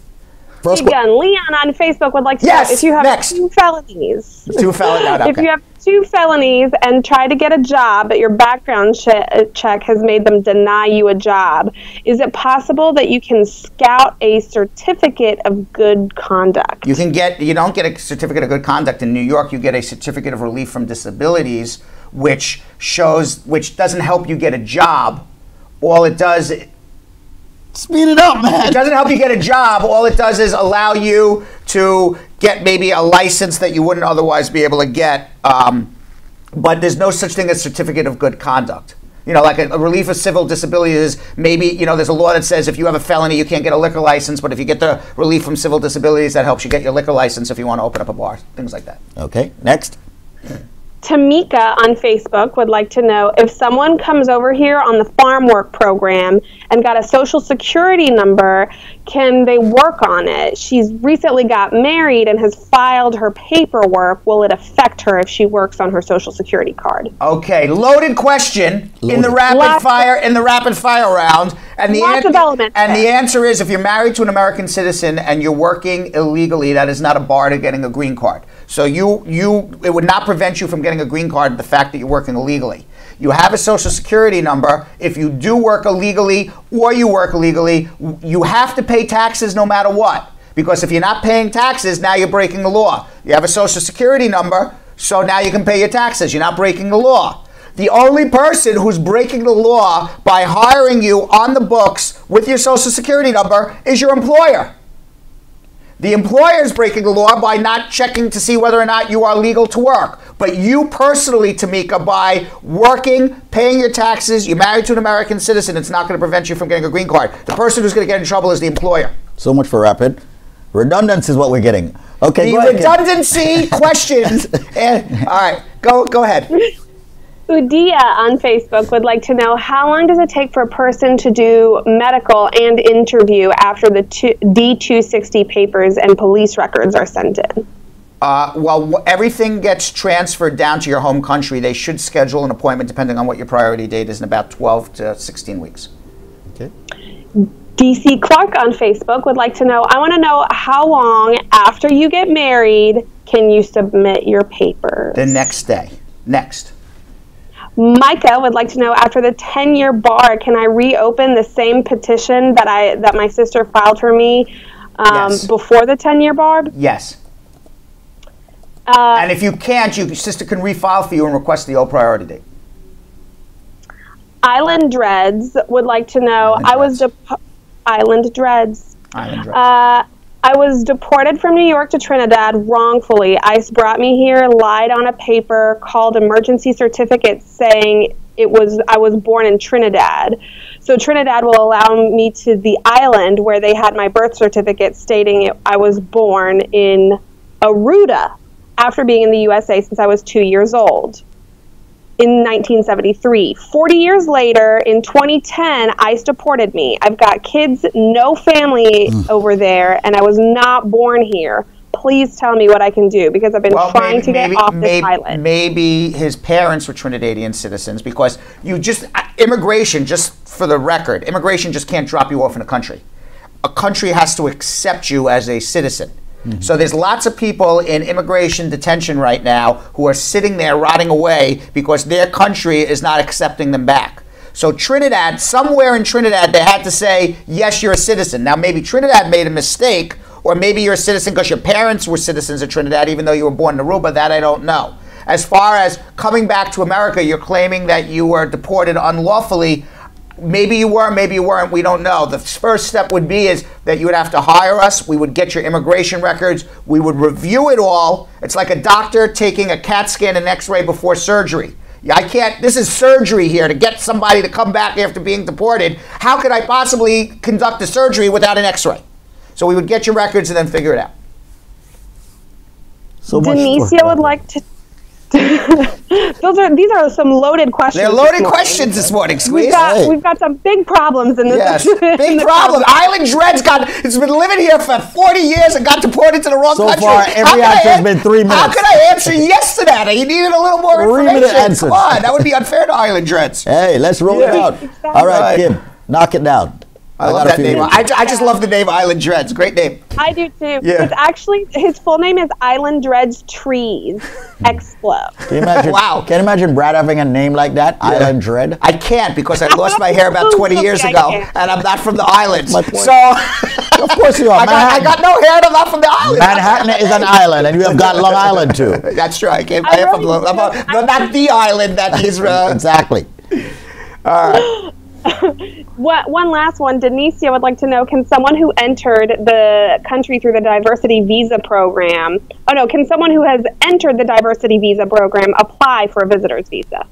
Speed gun. Leon on Facebook would like to know if you have 2 felonies. 2 felonies. Okay. If you have 2 felonies and try to get a job, but your background check has made them deny you a job, is it possible that you can scout a certificate of good conduct? You don't get a certificate of good conduct in New York. You get a certificate of relief from disabilities, which doesn't help you get a job. All it does. Speed it up, man. It doesn't help you get a job. All it does is allow you to get maybe a license that you wouldn't otherwise be able to get. But there's no such thing as certificate of good conduct. Like a relief of civil disabilities is maybe, there's a law that says if you have a felony, you can't get a liquor license. But if you get the relief from civil disabilities, that helps you get your liquor license if you want to open up a bar, things like that. Okay, next. Tamika on Facebook would like to know if someone comes over here on the farm work program and got a social security number, can they work on it? She's recently got married and has filed her paperwork. Will it affect her if she works on her social security card? Okay, loaded question in the rapid fire round. And the answer is if you're married to an American citizen and you're working illegally, that is not a bar to getting a green card. So it would not prevent you from getting a green card, the fact that you're working illegally. You have a social security number. If you do work illegally or you work illegally, you have to pay taxes no matter what. Because if you're not paying taxes, now you're breaking the law. You have a social security number, so now you can pay your taxes. You're not breaking the law. The only person who's breaking the law by hiring you on the books with your social security number is your employer. The employer is breaking the law by not checking to see whether or not you are legal to work. But you personally, Tamika, by working, paying your taxes, you're married to an American citizen, it's not going to prevent you from getting a green card. The person who's going to get in trouble is the employer. So much for rapid. Redundancy is what we're getting. Okay, the go ahead, redundancy questions. All right, go ahead. Udia on Facebook would like to know, how long does it take for a person to do medical and interview after the D-260 papers and police records are sent in? Well, everything gets transferred down to your home country. They should schedule an appointment depending on what your priority date is in about 12 to 16 weeks. Okay. DC Clark on Facebook would like to know, I want to know how long after you get married can you submit your papers? The next day. Next. Micah would like to know, after the 10-year bar, can I reopen the same petition that my sister filed for me Yes. before the 10-year bar? Yes. And if you can't, your sister can refile for you and request the old priority date. Island Dreads would like to know, Island Dreads. I was deported from New York to Trinidad wrongfully. ICE brought me here, lied on a paper, called emergency certificate saying I was born in Trinidad. So Trinidad will allow me to the island where they had my birth certificate stating I was born in Aruda after being in the USA since I was 2 years old. In 1973. 40 years later, in 2010, ICE deported me. I've got kids, no family over there, and I was not born here. Please tell me what I can do, because I've been trying to get off this island. Maybe his parents were Trinidadian citizens, because immigration, just for the record, immigration just can't drop you off in a country. A country has to accept you as a citizen. So there's lots of people in immigration detention right now who are sitting there rotting away because their country is not accepting them back. So Trinidad, somewhere in Trinidad, they had to say, yes, you're a citizen. Now, maybe Trinidad made a mistake, or maybe you're a citizen because your parents were citizens of Trinidad, even though you were born in Aruba. That I don't know. As far as coming back to America, you're claiming that you were deported unlawfully. Maybe you were, maybe you weren't, we don't know. The first step would be is that you would have to hire us. We would get your immigration records. We would review it all. It's like a doctor taking a CAT scan and x-ray before surgery. This is surgery here to get somebody to come back after being deported. How could I possibly conduct a surgery without an x-ray? So we would get your records and then figure it out. So Denicia would like to... These are some loaded questions. They're loaded questions this morning, Squeeze. We've got some big problems in this. Yes, big problem. Island Dread's it's been living here for 40 years and got deported to the wrong country. So far, every answer has been 3 minutes. How could I answer yes to that? You needed a little more information. 3-minute answers. Come on, that would be unfair to Island Dreads. Hey, let's roll it out. Exactly. All right, Kim, knock it down. I love that name. I just love the name Island Dreads. Great name. I do too. Yeah. It's actually, his full name is Island Dreads Trees Explode. Can you imagine, Wow. Can you imagine Brad having a name like that? Yeah. Island Dread? I can't, because I lost my hair about 20 years ago, and I'm not from the islands. So, of course you are. I got no hair and I'm not from the islands. Manhattan is an island, and you have got Long Island too. That's true. I came from not the island that is. Exactly. All right. One last one. Denicia would like to know, can someone who entered the country through the diversity visa program, can someone who has entered the diversity visa program apply for a visitor's visa?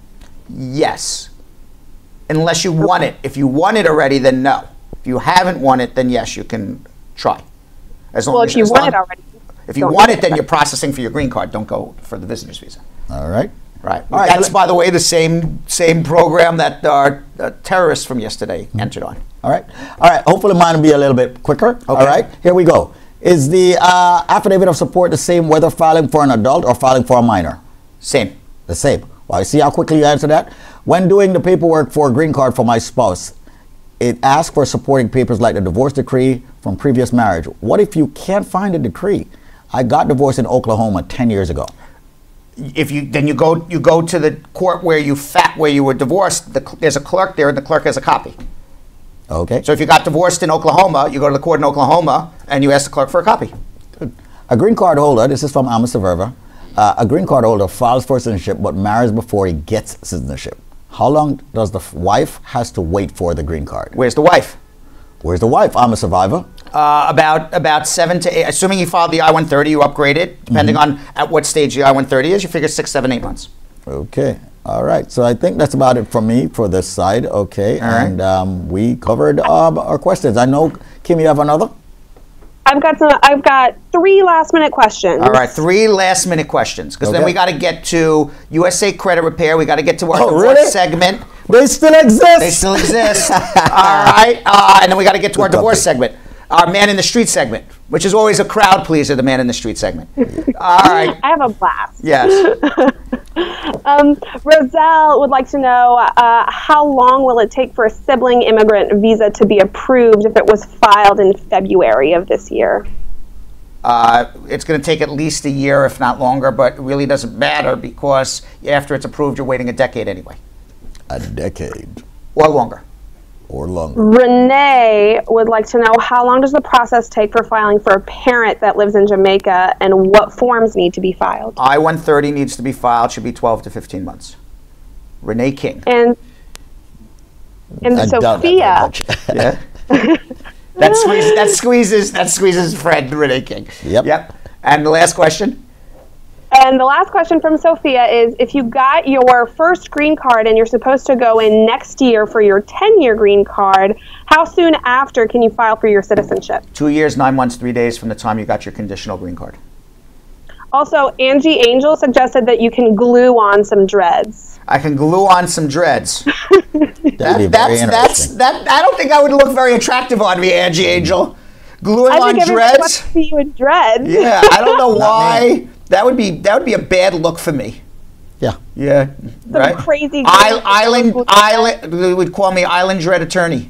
Yes. Unless you won it. If you won it already, then no. If you haven't won it, then yes, you can try. If you won it already. If you won it, then you're processing for your green card. Don't go for the visitor's visa. All right. Right. That's, by the way, the same program that our terrorists from yesterday entered on. All right. All right. Hopefully mine will be a little bit quicker. Okay. All right. Here we go. Is the affidavit of support the same whether filing for an adult or filing for a minor? Same. The same. Well, I see how quickly you answer that. When doing the paperwork for a green card for my spouse, it asks for supporting papers like the divorce decree from previous marriage. What if you can't find a decree? I got divorced in Oklahoma 10 years ago. Then you go to the court where you were divorced. There's a clerk there, and the clerk has a copy. Okay. So if you got divorced in Oklahoma, you go to the court in Oklahoma and you ask the clerk for a copy. Good. A green card holder. This is from Amos Severva. A green card holder files for citizenship but marries before he gets citizenship. How long does the wife has to wait for the green card? Where's the wife? Where's the wife? I'm a survivor. About 7 to 8. Assuming you filed the I-130, you upgrade it. Depending on at what stage the I-130 is, you figure 6, 7, 8 months. Okay. All right. So I think that's about it for me for this side. Okay. All right. And we covered our questions. I know, Kim, you have another? I've got 3 last-minute questions. All right, 3 last-minute questions, because then we got to get to USA Credit Repair. We got to get to our divorce segment. They still exist. They still exist. All right, and then we got to get to our divorce segment, our Man in the Street segment, which is always a crowd pleaser. The Man in the Street segment. All right. I have a blast. Yes. Roselle would like to know how long will it take for a sibling immigrant visa to be approved if it was filed in February of this year? It's going to take at least a year, if not longer, but it really doesn't matter because after it's approved, you're waiting a decade anyway. A decade. Or longer. Or longer. Renee would like to know how long does the process take for filing for a parent that lives in Jamaica and what forms need to be filed? I-130 needs to be filed, should be 12 to 15 months. Renee King. And Sophia. Yeah. That squeezes friend Renee King. Yep. And the last question? And the last question from Sophia is, if you got your first green card and you're supposed to go in next year for your 10-year green card, how soon after can you file for your citizenship? 2 years, 9 months, 3 days from the time you got your conditional green card. Also, Angie Angel suggested that you can glue on some dreads. I can glue on some dreads. That'd be very interesting. I don't think I would look very attractive on me, Angie Angel. Gluing on dreads. I wants to see you in dreads. Yeah, I don't know why. That would be a bad look for me. Yeah. Yeah. Some right. Crazy. Island. They would call me Island Dread Attorney.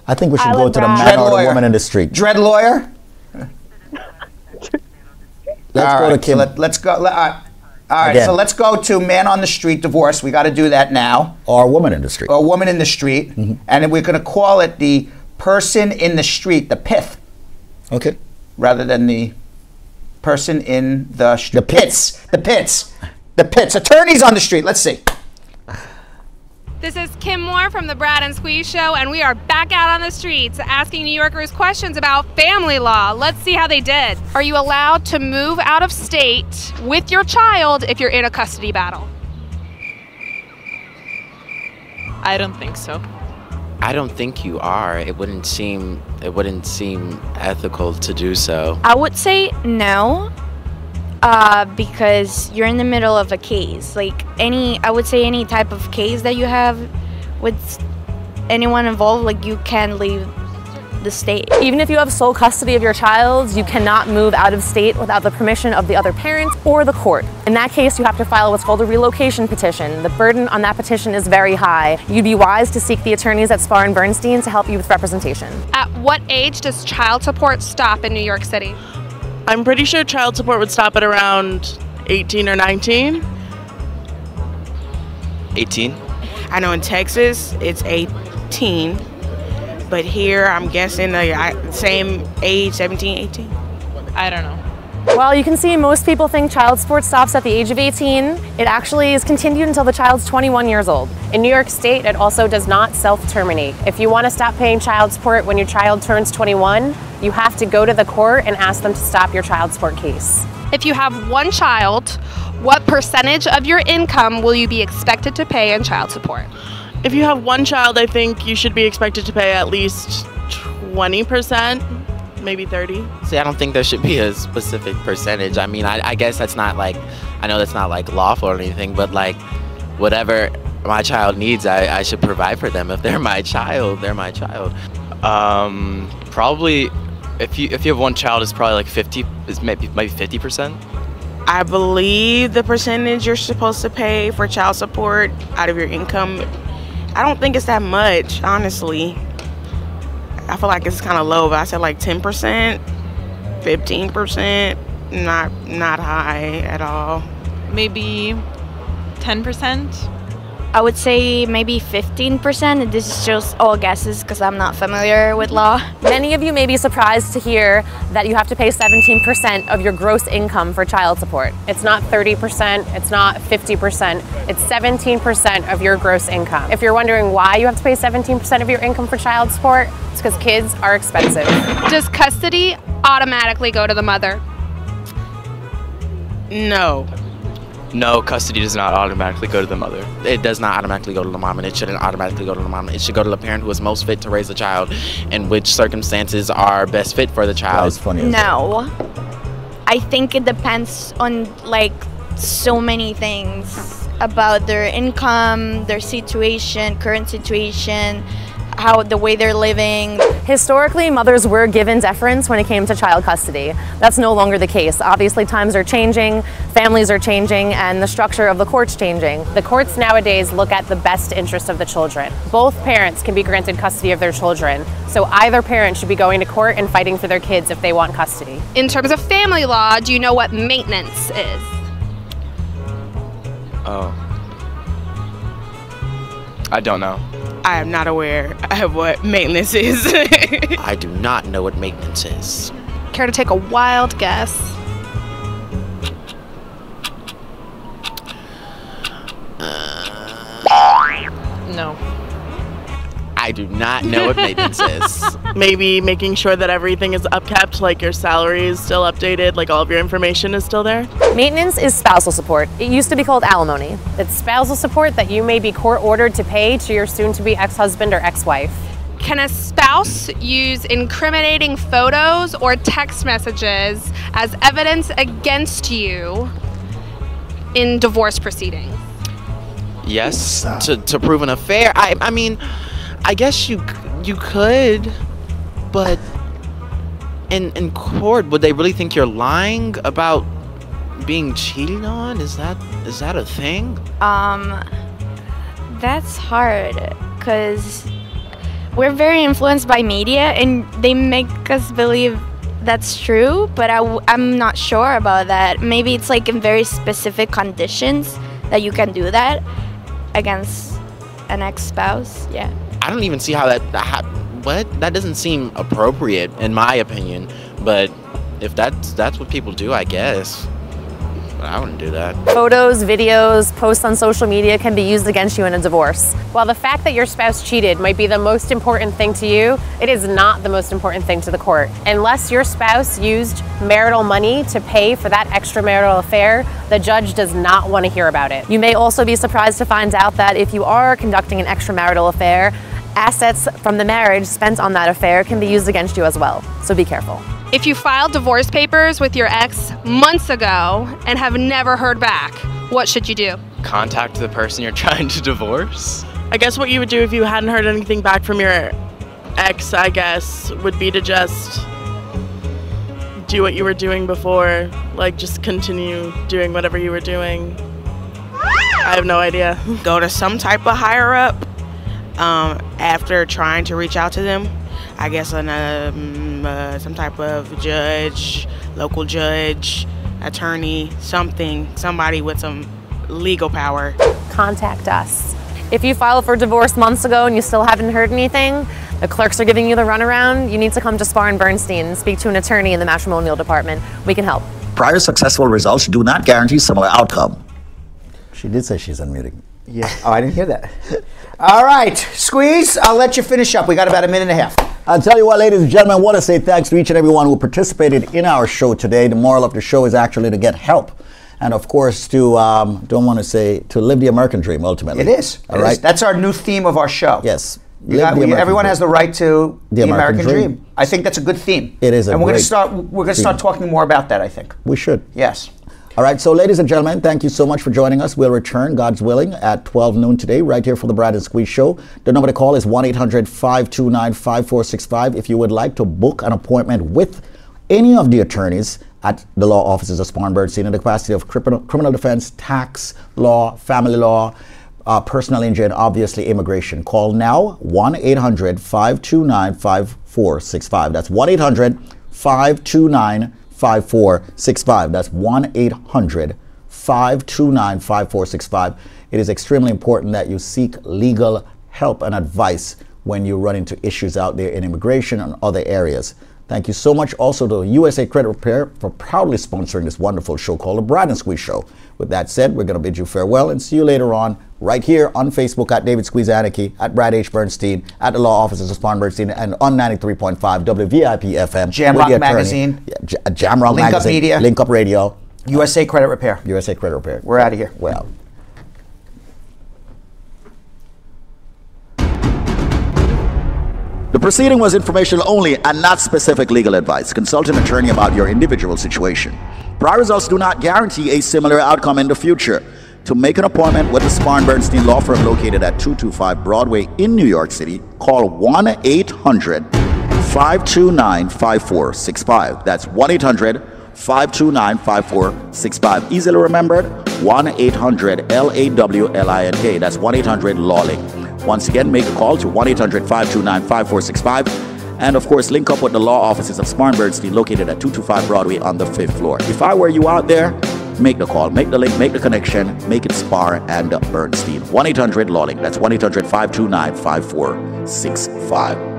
I think we should go to the man or the woman in the street. Dread lawyer. Let's go to Kim. So let's go. All right. So let's go to man on the street divorce. We got to do that now. Or woman in the street. Or woman in the street, and then we're going to call it the person in the street, the pith. Okay. Rather than the person in the street. The pits. Attorneys on the street. Let's see. This is Kim Moore from the Brad and Squeeze Show, and we are back out on the streets asking New Yorkers questions about family law. Let's see how they did. Are you allowed to move out of state with your child if you're in a custody battle? I don't think so. I don't think you are. It wouldn't seem ethical to do so. I would say no, because you're in the middle of a case. I would say any type of case that you have with anyone involved, you can leave the state. Even if you have sole custody of your child, you cannot move out of state without the permission of the other parent or the court. In that case, you have to file what's called a relocation petition. The burden on that petition is very high. You'd be wise to seek the attorneys at Brad Bernstein to help you with representation. At what age does child support stop in New York City? I'm pretty sure child support would stop at around 18 or 19. 18? I know in Texas it's 18. But here, I'm guessing the same age, 17, 18. I don't know. Well, you can see most people think child support stops at the age of 18. It actually is continued until the child's 21 years old. In New York State, it also does not self-terminate. If you want to stop paying child support when your child turns 21, you have to go to the court and ask them to stop your child support case. If you have one child, what percentage of your income will you be expected to pay in child support? If you have one child, I think you should be expected to pay at least 20%, maybe 30. See, I don't think there should be a specific percentage. I mean, I guess that's not I know that's not lawful or anything, but whatever my child needs, I should provide for them. If they're my child, they're my child. Probably, if you have one child, it's probably 50, maybe 50%. I believe the percentage you're supposed to pay for child support out of your income, I don't think it's that much, honestly. I feel like it's kind of low, but I said 10%, 15%, not high at all. Maybe 10%? I would say maybe 15%. This is just all guesses because I'm not familiar with law. Many of you may be surprised to hear that you have to pay 17% of your gross income for child support. It's not 30%, it's not 50%, it's 17% of your gross income. If you're wondering why you have to pay 17% of your income for child support, it's because kids are expensive. Does custody automatically go to the mother? No. No, custody does not automatically go to the mother. It does not automatically go to the mom, and it shouldn't automatically go to the mom. It should go to the parent who is most fit to raise the child and which circumstances are best fit for the child. That's funny. No. I think it depends on like so many things about their income, their situation, current situation, how the way they're living. Historically, mothers were given deference when it came to child custody. That's no longer the case. Obviously, times are changing, families are changing, and the structure of the court's changing. The courts nowadays look at the best interest of the children. Both parents can be granted custody of their children, so either parent should be going to court and fighting for their kids if they want custody. In terms of family law, do you know what maintenance is? Oh. I don't know. I am not aware of what maintenance is. I do not know what maintenance is. Care to take a wild guess? No. I do not know what maintenance is. Maybe making sure that everything is upkept, like your salary is still updated, like all of your information is still there. Maintenance is spousal support. It used to be called alimony. It's spousal support that you may be court-ordered to pay to your soon-to-be ex-husband or ex-wife. Can a spouse use incriminating photos or text messages as evidence against you in divorce proceedings? Yes, to prove an affair. I mean, I guess you could, but in court, would they really think you're lying about being cheated on? Is that a thing? That's hard because we're very influenced by media and they make us believe that's true, but I'm not sure about that. Maybe it's like in very specific conditions that you can do that against an ex-spouse. Yeah. I don't even see how that doesn't seem appropriate in my opinion, but if that's what people do, I guess. But I wouldn't do that. Photos, videos, posts on social media can be used against you in a divorce. While the fact that your spouse cheated might be the most important thing to you, it is not the most important thing to the court. Unless your spouse used marital money to pay for that extramarital affair, the judge does not want to hear about it. You may also be surprised to find out that if you are conducting an extramarital affair, assets from the marriage spent on that affair can be used against you as well. So be careful. If you filed divorce papers with your ex months ago and have never heard back, what should you do? Contact the person you're trying to divorce. I guess what you would do if you hadn't heard anything back from your ex, I guess, would be to just do what you were doing before. Like, just continue doing whatever you were doing. I have no idea. Go to some type of higher up after trying to reach out to them. I guess some type of judge, local judge, attorney, somebody with some legal power. Contact us. If you filed for divorce months ago and you still haven't heard anything, the clerks are giving you the runaround, you need to come to Brad Bernstein and speak to an attorney in the matrimonial department. We can help. Prior successful results do not guarantee similar outcome. She did say she's unmuting. Yeah. Oh, I didn't hear that. All right, Squeeze, I'll let you finish up. We got about a minute and a half. I'll tell you what, ladies and gentlemen, I want to say thanks to each and everyone who participated in our show today. The moral of the show is actually to get help. And of course, to live the American dream, ultimately. It is. All right. That's our new theme of our show. Yes. Everyone has the right to the American dream. I think that's a good theme. It is. And we're going to start talking more about that, I think. We should. Yes. All right, so ladies and gentlemen, thank you so much for joining us. We'll return, God's willing, at 12 noon today, right here for the Brad and Squeeze Show. The number to call is 1-800-529-5465 if you would like to book an appointment with any of the attorneys at the law offices of Brad Bernstein in the capacity of criminal defense, tax law, family law, personal injury, and obviously immigration. Call now, 1-800-529-5465. That's 1-800-529-5465. That's 1-800-529-5465. 1-800-529-5465. It is extremely important that you seek legal help and advice when you run into issues out there in immigration and other areas. Thank you so much also to USA Credit Repair for proudly sponsoring this wonderful show called The Brad and Squeeze Show. With that said, we're going to bid you farewell and see you later on right here on Facebook at David Squeeze Anarchy, at Brad H. Bernstein, at the law offices of Spawn Bernstein, and on 93.5 WVIP FM. Jamrock Magazine. Yeah, Jamrock Link Up Magazine. Media. Link Up Radio. USA Credit Repair. USA Credit Repair. We're out of here. Well. The proceeding was informational only and not specific legal advice. Consult an attorney about your individual situation. Prior results do not guarantee a similar outcome in the future. To make an appointment with the Spawn Bernstein Law Firm located at 225 Broadway in New York City, call 1-800-529-5465. That's 1-800-529-5465. Easily remembered, 1-800-LAWLINK. That's 1-800-LAWLINK. Once again, make a call to 1-800-529-5465. And of course, link up with the law offices of Spawn Bernstein located at 225 Broadway on the 5th floor. If I were you out there, make the call, make the link, make the connection, make it Spar and Bernstein. 1-800-LAWLINK. That's 1-800-529-5465.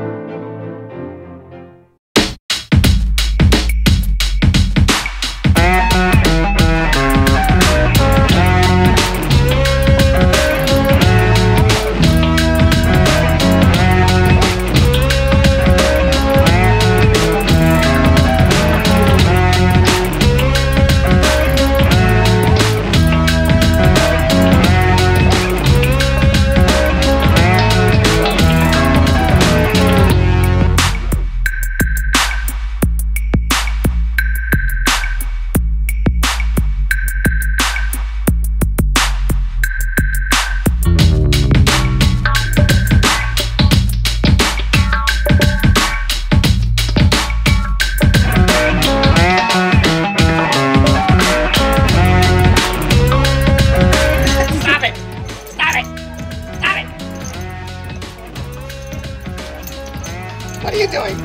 What are you doing?